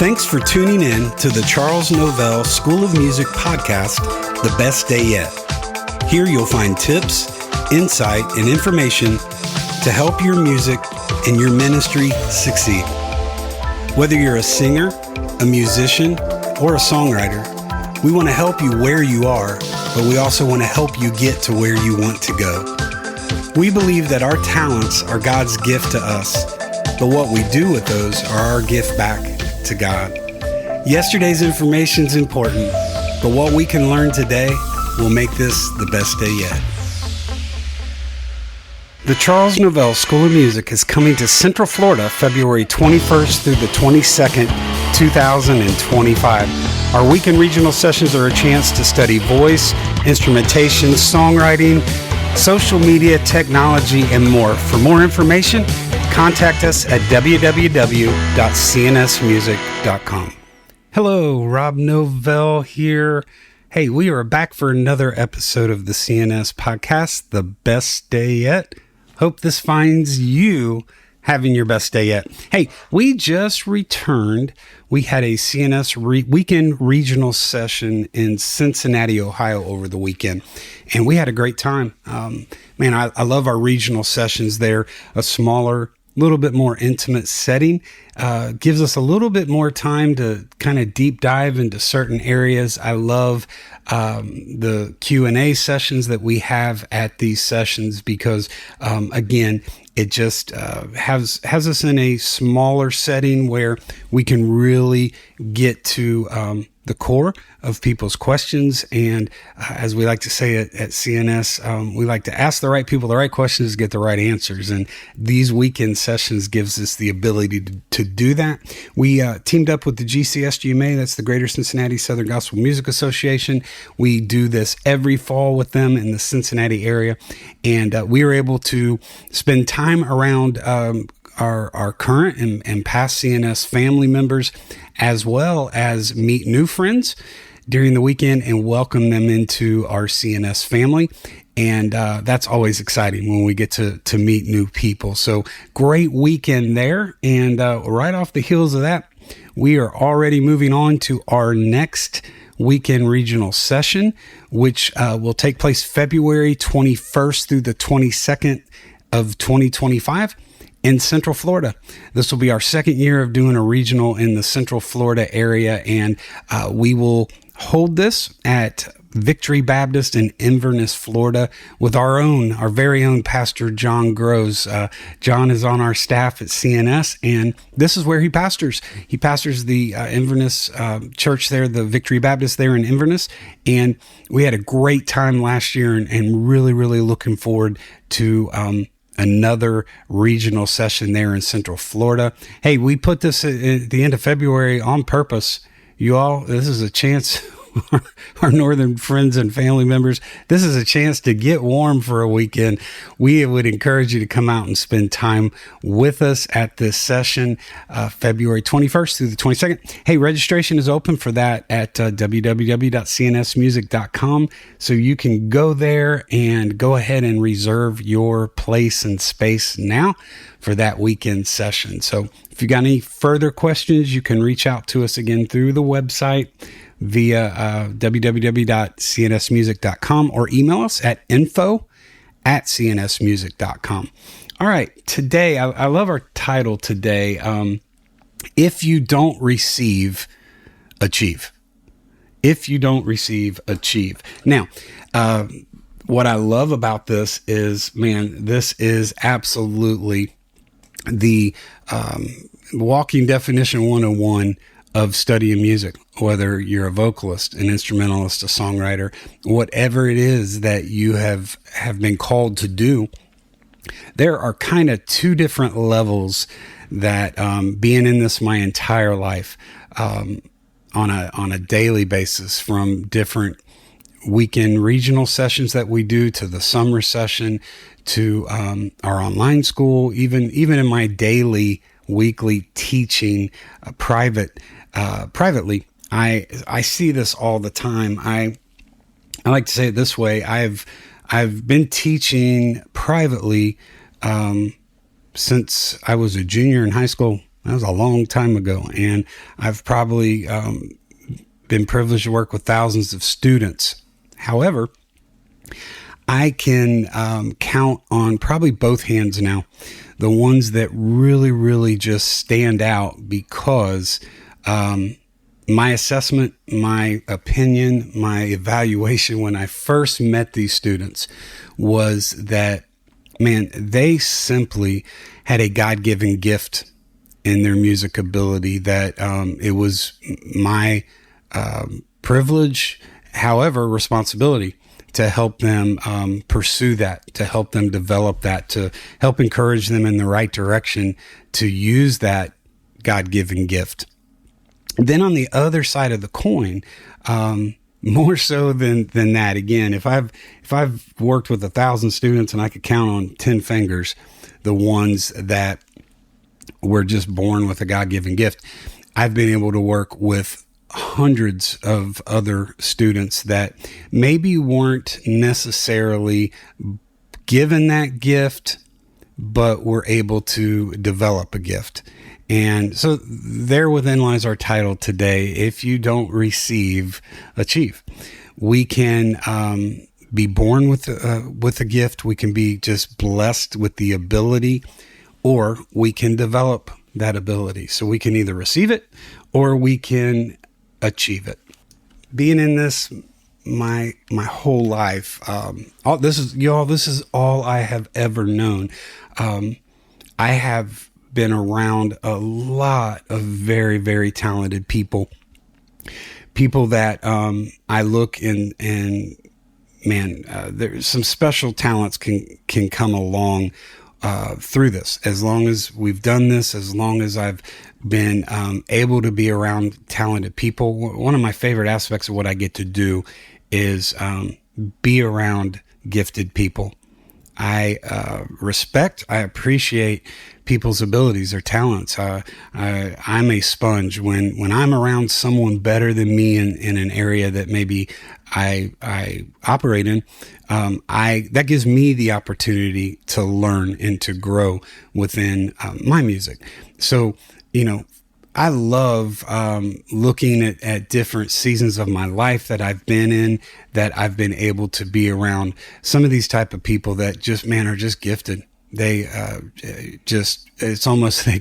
Thanks for tuning in to the Charles Novell School of Music podcast, The Best Day Yet. Here you'll find tips, insight, and information to help your music and your ministry succeed. Whether you're a singer, a musician, or a songwriter, we want to help you where you are, but we also want to help you get to where you want to go. We believe that our talents are God's gift to us, but what we do with those are our gift back to God. Yesterday's information is important, but what we can learn today will make this the best day yet. The Charles Novell School of Music is coming to Central Florida February 21st through the 22nd, 2025. Our weekend regional sessions are a chance to study voice, instrumentation, songwriting, social media, technology, and more. For more information, contact us at www.cnsmusic.com. Hello, Rob Novell here. Hey, we are back for another episode of the CNS podcast, The Best Day Yet. Hope this finds you having your best day yet. Hey, we just returned. We had a CNS weekend regional session in Cincinnati, Ohio over the weekend, and we had a great time. I love our regional sessions there. A smaller, little bit more intimate setting gives us a little bit more time to kind of deep dive into certain areas. I love the Q&A sessions that we have at these sessions because, again, it just has us in a smaller setting where we can really get to the core of people's questions. And as we like to say at CNS, we like to ask the right people the right questions to get the right answers. And these weekend sessions gives us the ability to do that. We teamed up with the GCSGMA, that's the Greater Cincinnati Southern Gospel Music Association. We do this every fall with them in the Cincinnati area. And we were able to spend time around our current and past CNS family members, as well as meet new friends during the weekend and welcome them into our CNS family. And that's always exciting when we get to meet new people. So great weekend there. And right off the heels of that, we are already moving on to our next weekend regional session, which will take place February 21st through the 22nd of 2025. in Central Florida. This will be our second year of doing a regional in the Central Florida area, and we will hold this at Victory Baptist in Inverness, Florida, with our very own Pastor John Groves. John is on our staff at CNS, and this is where he pastors. He pastors the Inverness church there, the Victory Baptist there in Inverness, and we had a great time last year, and really, really looking forward to another regional session there in Central Florida. Hey, we put this at the end of February on purpose. You all, this is a chance, our northern friends and family members, this is a chance to get warm for a weekend. We would encourage you to come out and spend time with us at this session, February 21st through the 22nd. Hey, registration is open for that at www.cnsmusic.com. So you can go there and go ahead and reserve your place and space now for that weekend session. So if you got any further questions, you can reach out to us again through the website via www.cnsmusic.com or email us at info@cnsmusic.com. All right, today, I love our title today, If You Don't Receive, Achieve. If you don't receive, achieve. Now, what I love about this is, man, this is absolutely the walking definition 101 of studying music, whether you're a vocalist, an instrumentalist, a songwriter, whatever it is that you have been called to do. There are kind of two different levels that being in this my entire life on a daily basis, from different weekend regional sessions that we do to the summer session to our online school, even in my daily weekly teaching privately. I see this all the time. I like to say it this way. I've been teaching privately since I was a junior in high school, That was a long time ago. And I've probably been privileged to work with thousands of students. However, I can count on probably both hands now the ones that really, really just stand out because my assessment, my opinion, my evaluation when I first met these students was that, man, they simply had a God-given gift in their music ability that it was my privilege, however, responsibility to help them pursue that, to help them develop that, to help encourage them in the right direction to use that God-given gift. Then on the other side of the coin, more so than that, again, if I've worked with 1,000 students and I could count on 10 fingers the ones that were just born with a God-given gift, I've been able to work with hundreds of other students that maybe weren't necessarily given that gift, but were able to develop a gift. And so there within lies our title today. If you don't receive, achieve. We can be born with a gift. We can be just blessed with the ability, or we can develop that ability. So we can either receive it or we can achieve it. Being in this my whole life, this is all I have ever known. I have been around a lot of very, very talented people that I look and man, there's some special talents can come along through this. As long as we've done this, as long as I've been able to be around talented people, one of my favorite aspects of what I get to do is be around gifted people. I respect, I appreciate people's abilities, their talents. I'm a sponge. When I'm around someone better than me in an area that maybe I operate in, that gives me the opportunity to learn and to grow within my music. So, I love looking at different seasons of my life that I've been in, that I've been able to be around some of these type of people that just, man, are just gifted. They it's almost they're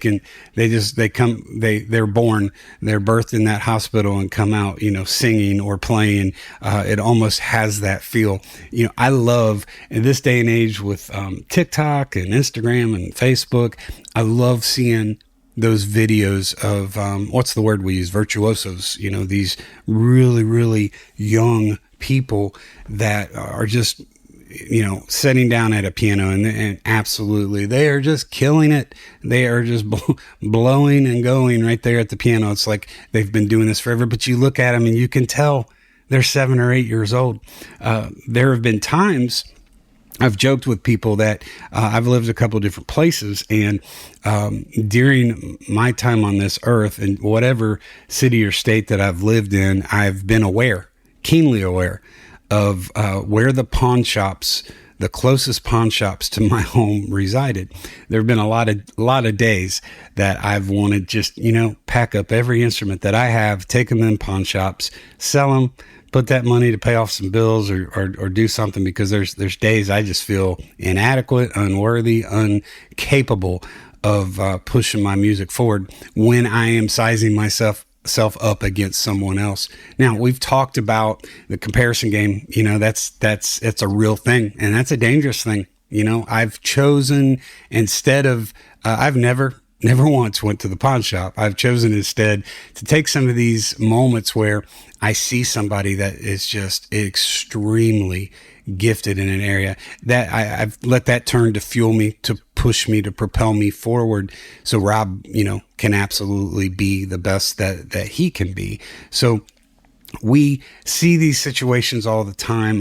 born, they're birthed in that hospital and come out, singing or playing. It almost has that feel. I love, in this day and age with TikTok and Instagram and Facebook, I love seeing those videos of, what's the word we use? Virtuosos, these really, really young people that are just, sitting down at a piano and absolutely, they are just killing it. They are just blowing and going right there at the piano. It's like they've been doing this forever, but you look at them and you can tell they're 7 or 8 years old. There have been times I've joked with people that I've lived a couple of different places, and during my time on this earth, in whatever city or state that I've lived in, I've been keenly aware of where the closest pawn shops to my home resided. There have been a lot of days that I've wanted just, pack up every instrument that I have, take them in pawn shops, sell them, put that money to pay off some bills or do something, because there's days I just feel inadequate, unworthy, incapable of pushing my music forward when I am sizing myself up against someone else. Now, we've talked about the comparison game. It's a real thing, and that's a dangerous thing. I've chosen, instead of I've never once went to the pawn shop. I've chosen instead to take some of these moments where I see somebody that is just extremely gifted in an area, that I've let that turn to fuel me, to push me, to propel me forward. So Rob, can absolutely be the best that he can be. So we see these situations all the time.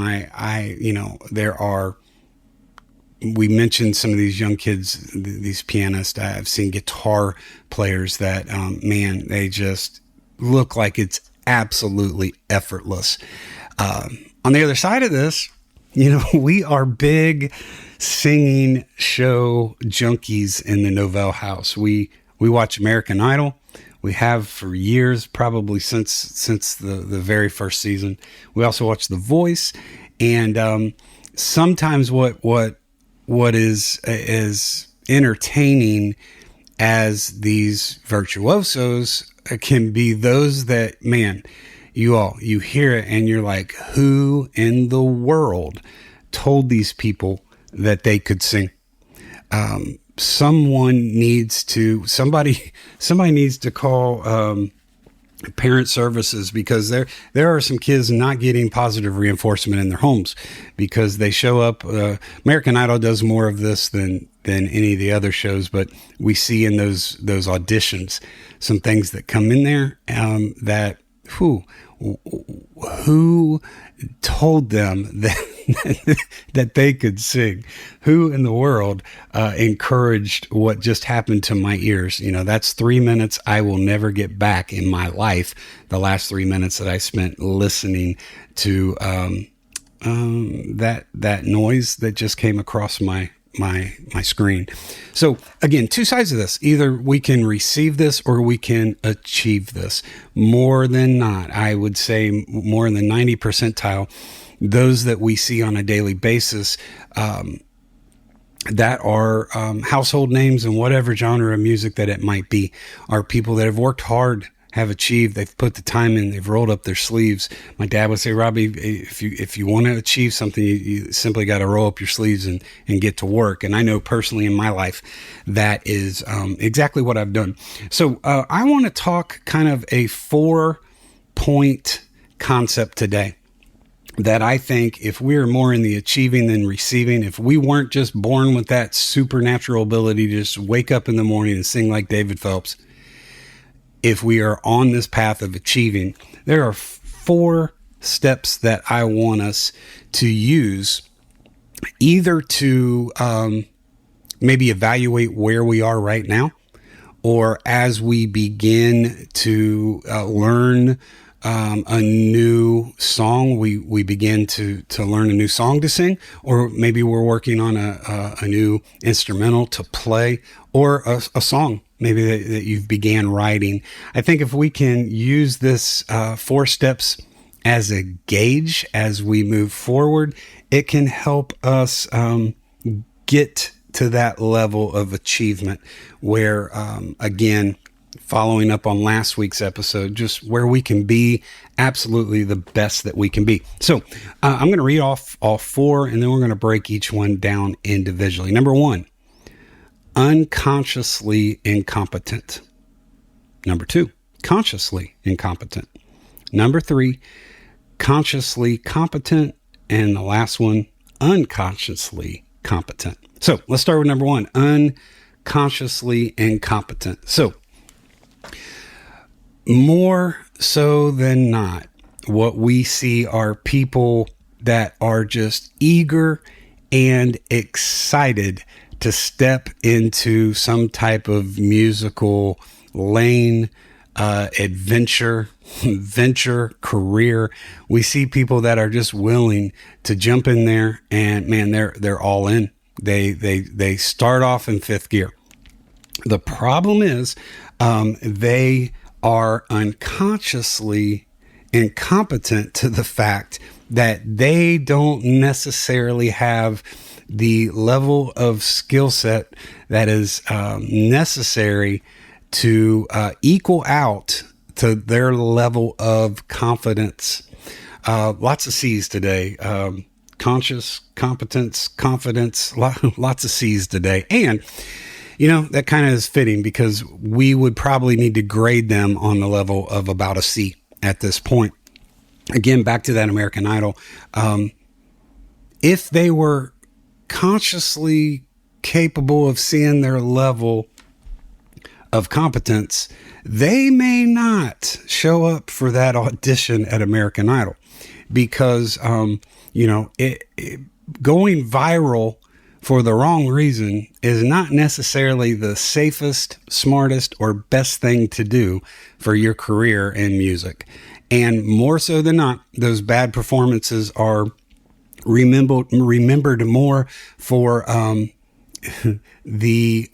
We mentioned some of these young kids, these pianists. I've seen guitar players that, they just look like it's absolutely effortless. On the other side of this, we are big singing show junkies in the Novell house. We We watch American Idol. We have for years, probably since the very first season. We also watch The Voice, and sometimes what is entertaining as these virtuosos can be those that, man, you hear it and you're like, who in the world told these people that they could sing? Somebody needs to call parent services, because there are some kids not getting positive reinforcement in their homes because they show up. American Idol does more of this than any of the other shows, but we see in those auditions some things that come in there that who told them that they could sing? Who in the world encouraged what just happened to my ears? That's 3 minutes I will never get back in my life. The last 3 minutes that I spent listening to that noise that just came across my screen. So again, two sides of this. Either we can receive this or we can achieve this. More than not, I would say more in the 90 percentile, those that we see on a daily basis, that are household names in whatever genre of music that it might be, are people that have worked hard, have achieved, they've put the time in, they've rolled up their sleeves. My dad would say, Robbie, if you want to achieve something, you simply got to roll up your sleeves and get to work. And I know personally in my life, that is exactly what I've done. So I want to talk kind of a 4-point concept today that I think if we're more in the achieving than receiving, if we weren't just born with that supernatural ability to just wake up in the morning and sing like David Phelps, if we are on this path of achieving, there are 4 steps that I want us to use, either to maybe evaluate where we are right now, or as we begin to learn a new song, we begin to learn a new song to sing, or maybe we're working on a new instrumental to play, or a song maybe that you've began writing. I think if we can use this 4 steps as a gauge as we move forward, it can help us get to that level of achievement where, again, following up on last week's episode, just where we can be absolutely the best that we can be. So I'm going to read off all 4, and then we're going to break each one down individually. Number 1, unconsciously incompetent. Number 2, consciously incompetent. Number 3, consciously competent. And the last one, unconsciously competent. So let's start with number 1, unconsciously incompetent. So more so than not, what we see are people that are just eager and excited to step into some type of musical lane, adventure, career. We see people that are just willing to jump in there, and man, they're all in. They start off in 5th gear. The problem is, they are unconsciously incompetent to the fact that they don't necessarily have the level of skill set that is necessary to equal out to their level of confidence. Lots of C's today. Conscious, competence, confidence, lots of C's today. And, that kind of is fitting because we would probably need to grade them on the level of about a C at this point. Again, back to that American Idol. If they were consciously capable of seeing their level of competence, they may not show up for that audition at American Idol because, going viral for the wrong reason is not necessarily the safest, smartest, or best thing to do for your career in music. And more so than not, those bad performances are remembered more for the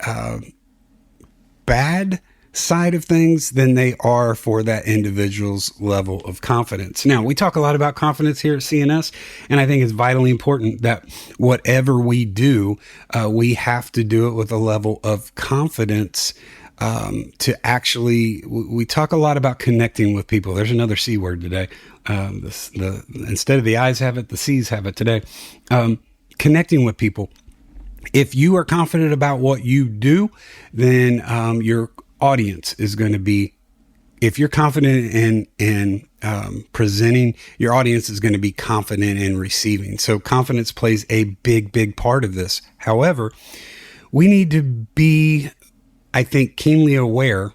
bad side of things than they are for that individual's level of confidence. Now, we talk a lot about confidence here at CNS, and I think it's vitally important that whatever we do, we have to do it with a level of confidence to actually, we talk a lot about connecting with people. There's another C word today. Instead of the I's have it, the C's have it today. Connecting with people. If you are confident about what you do, then your audience is going to be, if you're confident in presenting, your audience is going to be confident in receiving. So confidence plays a big part of this. However, we need to be, I think, keenly aware,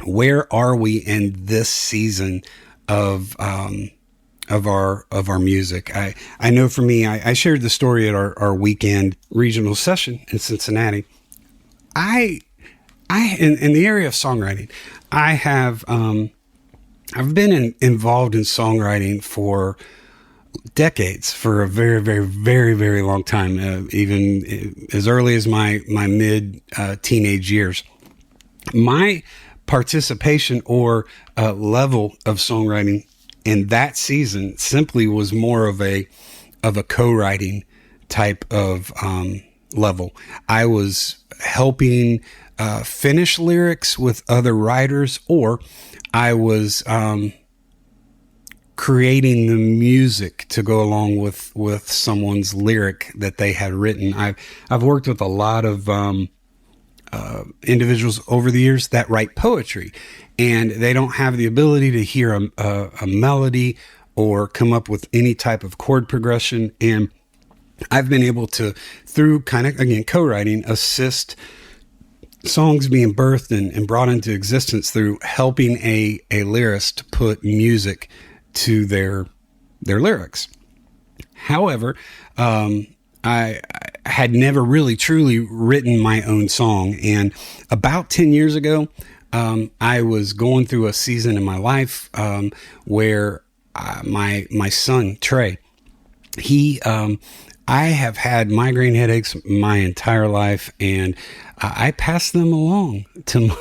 where are we in this season of our music. I know for me, I shared the story at our weekend regional session in Cincinnati. In the area of songwriting, I have, I've been involved in songwriting for decades, for a very long time, even as early as my mid teenage years. My participation or level of songwriting in that season simply was more of a co-writing type of level. I was helping finish lyrics with other writers, or I was creating the music to go along with someone's lyric that they had written. I've worked with a lot of individuals over the years that write poetry, and they don't have the ability to hear a melody or come up with any type of chord progression. And I've been able to, through kind of, again, co-writing, assist songs being birthed and brought into existence through helping a lyricist put music to their lyrics. However, I had never really truly written my own song. And about 10 years ago, I was going through a season in my life where my son, Trey, I have had migraine headaches my entire life, and I passed them along to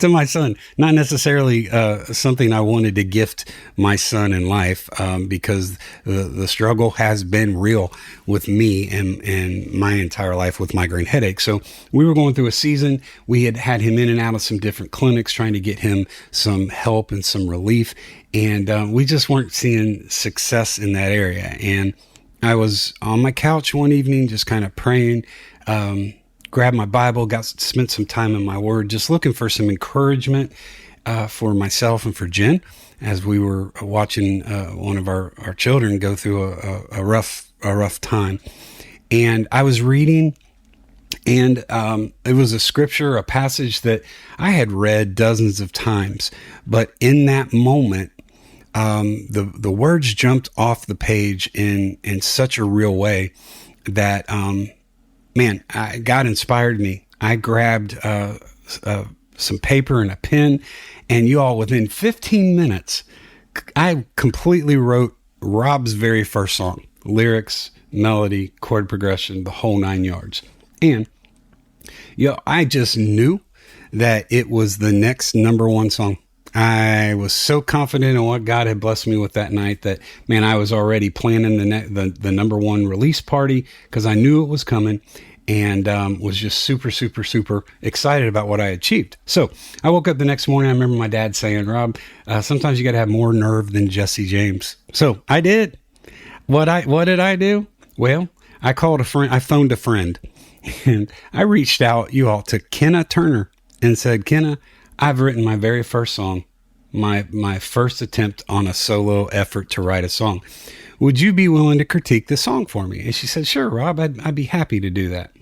my son. Not necessarily something I wanted to gift my son in life, because the struggle has been real with me and my entire life with migraine headaches. So we were going through a season. We had him in and out of some different clinics, trying to get him some help and some relief, and we just weren't seeing success in that area. And I was on my couch one evening, just kind of praying, grabbed my Bible, spent some time in my Word, just looking for some encouragement for myself and for Jen as we were watching one of our children go through a rough time. And I was reading, and it was a scripture, a passage that I had read dozens of times, but in that moment, the words jumped off the page in such a real way that, God inspired me. I grabbed some paper and a pen, and you all, within 15 minutes, I completely wrote Rob's very first song, lyrics, melody, chord progression, the whole 9 yards. And I just knew that it was the next number one song. I was so confident in what God had blessed me with that night that, I was already planning the number one release party, because I knew it was coming, and was just super excited about what I achieved. So I woke up the next morning. I remember my dad saying, Rob, sometimes you got to have more nerve than Jesse James. So I did. What did I do? Well, I called a friend. I phoned a friend, and I reached out, to Kenna Turner, and said, Kenna, I've written my very first song, my first attempt on a solo effort to write a song. Would you be willing to critique the song for me? And she said, sure, Rob, I'd be happy to do that.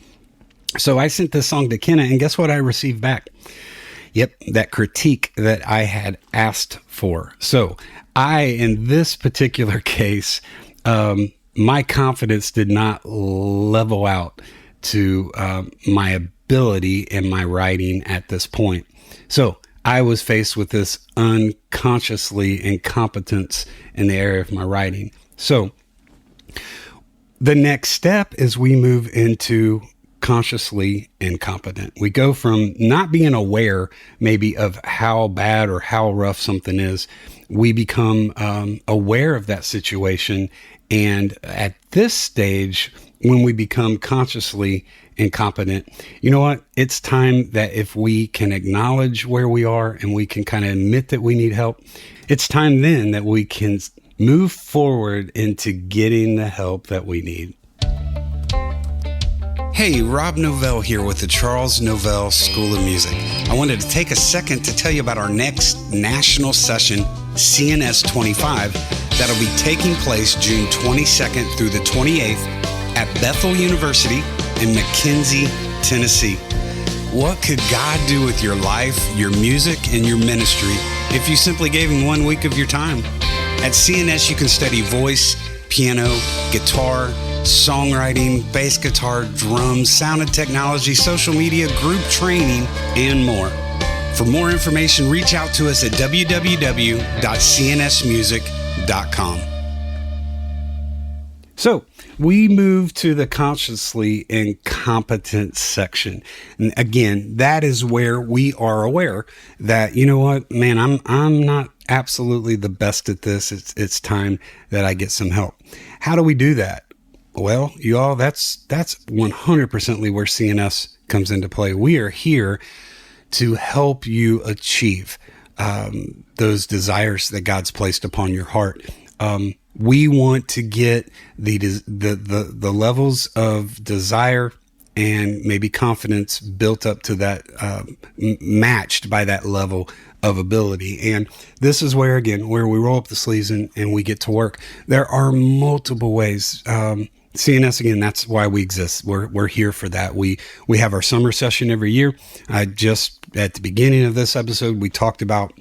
So I sent this song to Kenna, and guess what I received back? Yep, that critique that I had asked for. So in this particular case, my confidence did not level out to my ability in my writing at this point. So I was faced with this unconsciously incompetence in the area of my writing. So the next step is we move into consciously incompetent. We go from not being aware maybe of how bad or how rough something is. We become aware of that situation. And at this stage, when we become consciously incompetent, you know what? It's time that if we can acknowledge where we are and we can kind of admit that we need help, it's time then that we can move forward into getting the help that we need. Hey, Rob Novell here with the Charles Novell School of Music. I wanted to take a second to tell you about our next national session, CNS 25, that'll be taking place June 22nd through the 28th at Bethel University in McKenzie, Tennessee. What could God do with your life, your music, and your ministry if you simply gave Him 1 week of your time? At CNS, you can study voice, piano, guitar, songwriting, bass guitar, drums, sound and technology, social media, group training, and more. For more information, reach out to us at www.cnsmusic.com. So we move to the consciously incompetent section. And again, that is where we are aware that, you know what, man, I'm not absolutely the best at this. It's time that I get some help. How do we do that? Well, you all, that's 100% where CNS comes into play. We are here to help you achieve those desires that God's placed upon your heart. We want to get the levels of desire and maybe confidence built up to that, matched by that level of ability. And this is where, again, where we roll up the sleeves and we get to work. There are multiple ways. CNS, again, that's why we exist. We're here for that. We have our summer session every year. Just at the beginning of this episode, we talked about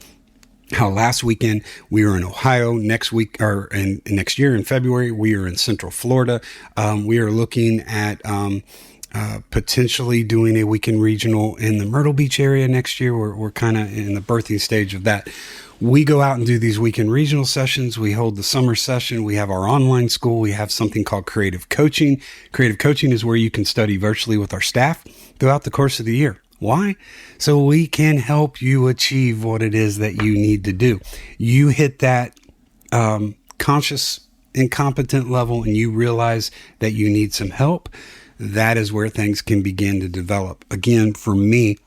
how last weekend we were in Ohio. Next year in February, we are in Central Florida. We are looking at potentially doing a weekend regional in the Myrtle Beach area next year. We're kind of in the birthing stage of that. We go out and do these weekend regional sessions. We hold the summer session. We have our online school. We have something called creative coaching. Creative coaching is where you can study virtually with our staff throughout the course of the year. Why? So we can help you achieve what it is that you need to do. You hit that conscious incompetent level and you realize that you need some help. That is where things can begin to develop. Again, for me,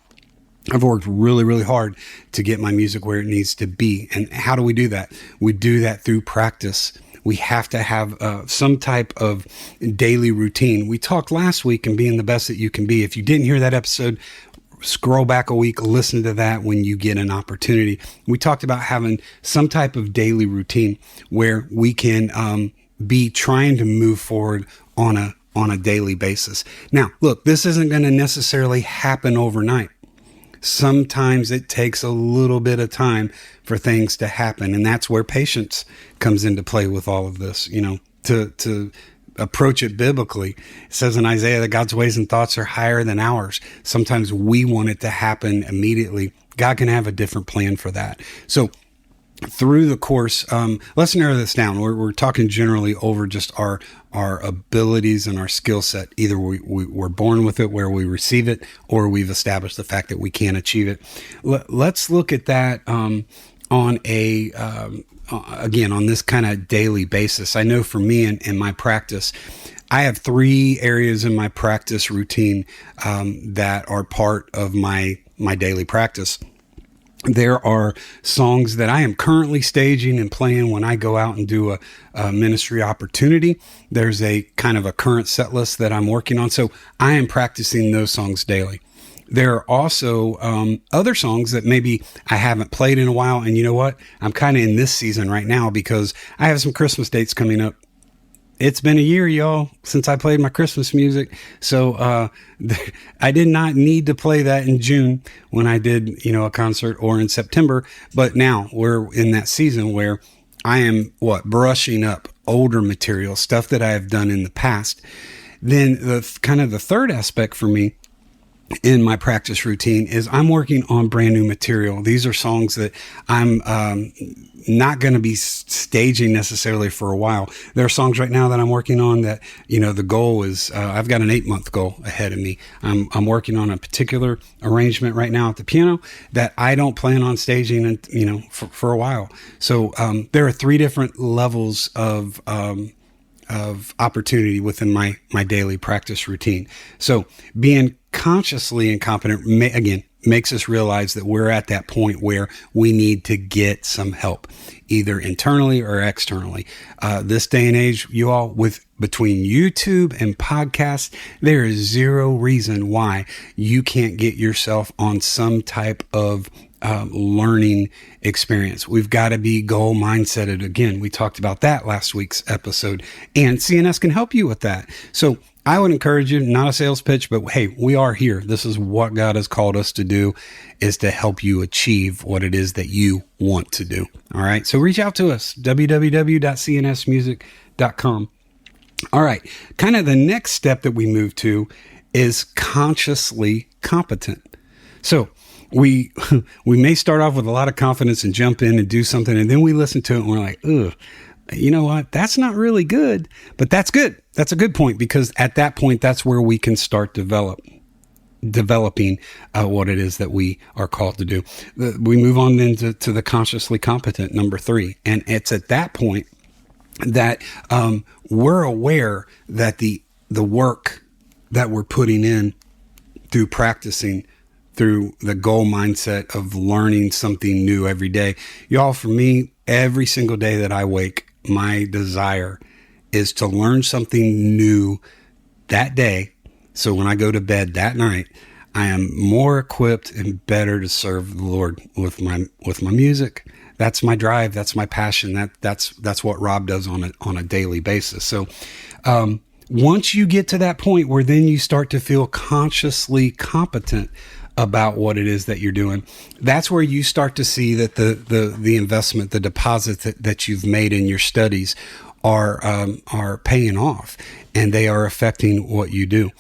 I've worked really, really hard to get my music where it needs to be. And how do we do that? We do that through practice. We have to have some type of daily routine. We talked last week and being the best that you can be. If you didn't hear that episode, scroll back a week, listen to that when you get an opportunity. We talked about having some type of daily routine where we can be trying to move forward on a daily basis. Now, look, this isn't going to necessarily happen overnight. Sometimes it takes a little bit of time for things to happen. And that's where patience comes into play with all of this, to approach it biblically. It says in Isaiah that God's ways and thoughts are higher than ours. Sometimes we want it to happen immediately. God can have a different plan for that. So through the course, let's narrow this down. We're talking generally over just our abilities and our skill set. Either we're born with it, where we receive it, or we've established the fact that we can achieve it. Let's look at that on this kind of daily basis. I know for me in my practice, I have 3 areas in my practice routine that are part of my daily practice. There are songs that I am currently staging and playing when I go out and do a ministry opportunity. There's a kind of a current set list that I'm working on. So I am practicing those songs daily. There are also other songs that maybe I haven't played in a while. And you know what? I'm kind of in this season right now because I have some Christmas dates coming up. It's been a year, y'all, since I played my Christmas music. So I did not need to play that in June when I did, a concert, or in September. But now we're in that season where I am brushing up older material, stuff that I have done in the past. Then the third aspect for me in my practice routine is I'm working on brand new material. These are songs that I'm not going to be staging necessarily for a while. There are songs right now that I'm working on that, the goal is, I've got an 8-month goal ahead of me. I'm working on a particular arrangement right now at the piano that I don't plan on staging, for a while. So, there are 3 different levels of opportunity within my daily practice routine. So being consciously incompetent, makes us realize that we're at that point where we need to get some help, either internally or externally. This day and age, you all, between YouTube and podcasts, there is zero reason why you can't get yourself on some type of learning experience. We've got to be goal mindseted. Again, we talked about that last week's episode, and CNS can help you with that. So I would encourage you, not a sales pitch, but hey, we are here. This is what God has called us to do, is to help you achieve what it is that you want to do. All right. So reach out to us, www.cnsmusic.com. All right. Kind of the next step that we move to is consciously competent. So we may start off with a lot of confidence and jump in and do something, and then we listen to it and we're like, ugh, you know what? That's not really good, but that's good. That's a good point, because at that point, that's where we can start developing what it is that we are called to do. We move on then to the consciously competent, number 3. And it's at that point that we're aware that the work that we're putting in through practicing, through the goal mindset of learning something new every day. Y'all, for me, every single day that I wake, my desire is to learn something new that day. So when I go to bed that night, I am more equipped and better to serve the Lord with my music. That's my drive. That's my passion. That's what Rob does on a daily basis. So, once you get to that point where then you start to feel consciously competent about what it is that you're doing, that's where you start to see that the investment, the deposits that you've made in your studies are paying off, and they are affecting what you do.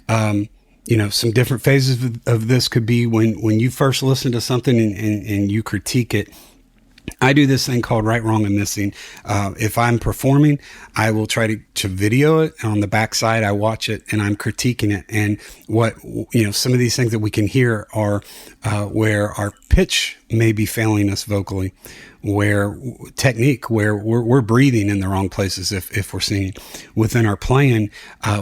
Some different phases of this could be when you first listen to something and you critique it. I do this thing called right, wrong, and missing. If I'm performing, I will try to video it. On the backside, I watch it and I'm critiquing it. And some of these things that we can hear are where our pitch may be failing us vocally, where technique, where we're breathing in the wrong places. If we're singing within our playing,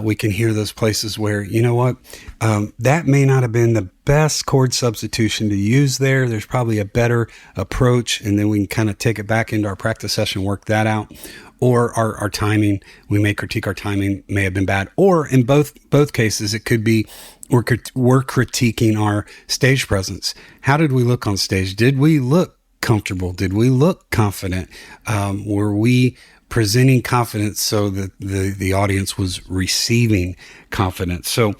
we can hear those places where, that may not have been the best chord substitution to use there. There's probably a better approach. And then we can kind of take it back into our practice session, work that out. Or our timing, we may critique our timing may have been bad. Or in both cases, it could be we're critiquing our stage presence. How did we look on stage? Did we look comfortable? Did we look confident? Were we presenting confidence so that the audience was receiving confidence? So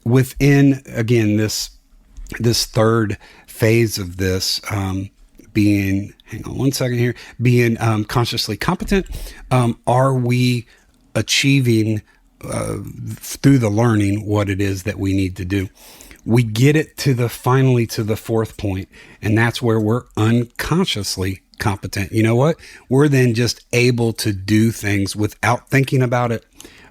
within, again, this third phase of this, being, hang on one second here, being consciously competent, are we achieving through the learning what it is that we need to do? We get it finally to the 4th point, and that's where we're unconsciously competent. You know what? We're then just able to do things without thinking about it.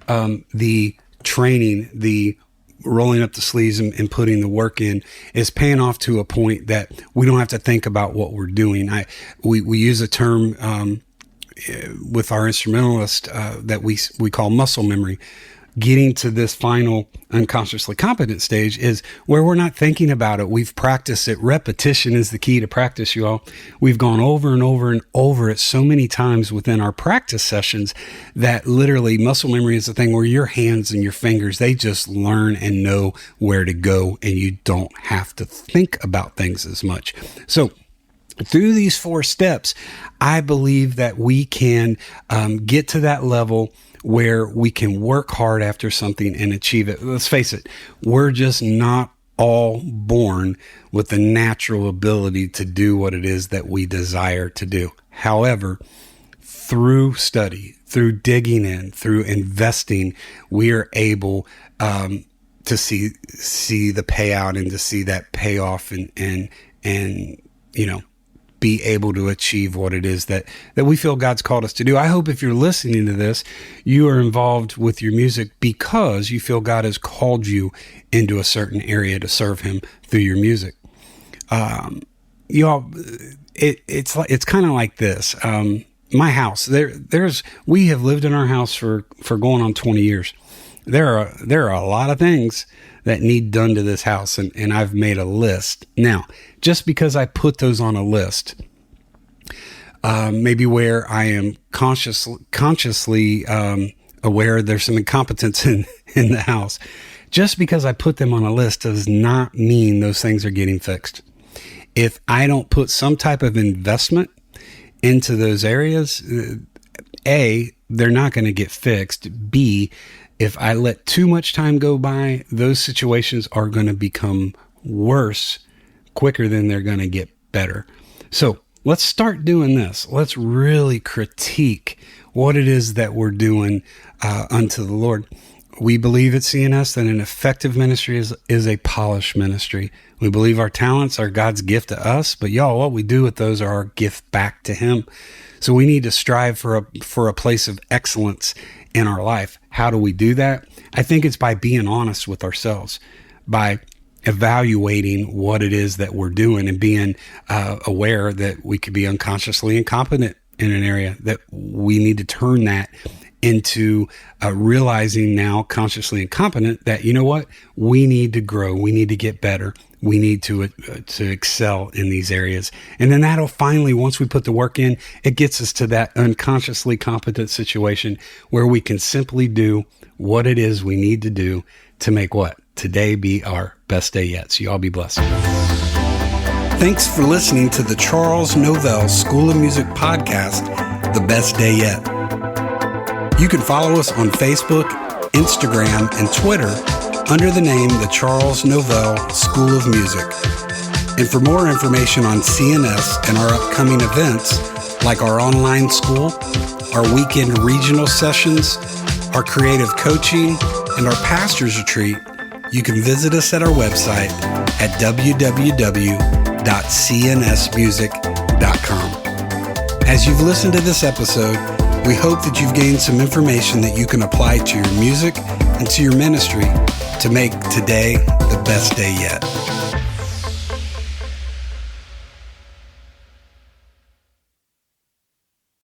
The training, the rolling up the sleeves and putting the work in is paying off to a point that we don't have to think about what we're doing. We use a term with our instrumentalist that we call muscle memory. Getting to this final unconsciously competent stage is where we're not thinking about it. We've practiced it. Repetition is the key to practice, you all. We've gone over and over and over it so many times within our practice sessions that literally muscle memory is the thing where your hands and your fingers, they just learn and know where to go, and you don't have to think about things as much. So through these 4 steps, I believe that we can get to that level where we can work hard after something and achieve it. Let's face it, we're just not all born with the natural ability to do what it is that we desire to do. However, through study, through digging in, through investing, we are able to see the payout and to see that payoff and be able to achieve what it is that we feel God's called us to do. I hope if you're listening to this, you are involved with your music because you feel God has called you into a certain area to serve Him through your music. It's kind of like this. My house, we have lived in our house for going on 20 years. There are a lot of things that need done to this house, and I've made a list. Now, just because I put those on a list, maybe where I am consciously aware there's some incompetence in the house, just because I put them on a list does not mean those things are getting fixed. If I don't put some type of investment into those areas, A, they're not going to get fixed. B, if I let too much time go by, those situations are going to become worse quicker than they're going to get better. So let's start doing this. Let's really critique what it is that we're doing unto the Lord. We believe at CNS that an effective ministry is a polished ministry. We believe our talents are God's gift to us, but y'all, what we do with those are our gift back to Him. So we need to strive for a place of excellence in our life. How do we do that? I think it's by being honest with ourselves, by evaluating what it is that we're doing and being aware that we could be unconsciously incompetent in an area, that we need to turn that into realizing now consciously incompetent that, you know what, we need to grow, we need to get better, we need to excel in these areas. And then that'll finally, once we put the work in, it gets us to that unconsciously competent situation where we can simply do what it is we need to do to make what? Today be our best day yet. So y'all be blessed. Thanks for listening to the Charles Novell School of Music podcast, The Best Day Yet. You can follow us on Facebook, Instagram, and Twitter under the name the Charles Novell School of Music. And for more information on CNS and our upcoming events, like our online school, our weekend regional sessions, our creative coaching, and our pastor's retreat, you can visit us at our website at www.cnsmusic.com. As you've listened to this episode, we hope that you've gained some information that you can apply to your music and to your ministry to make today the best day yet.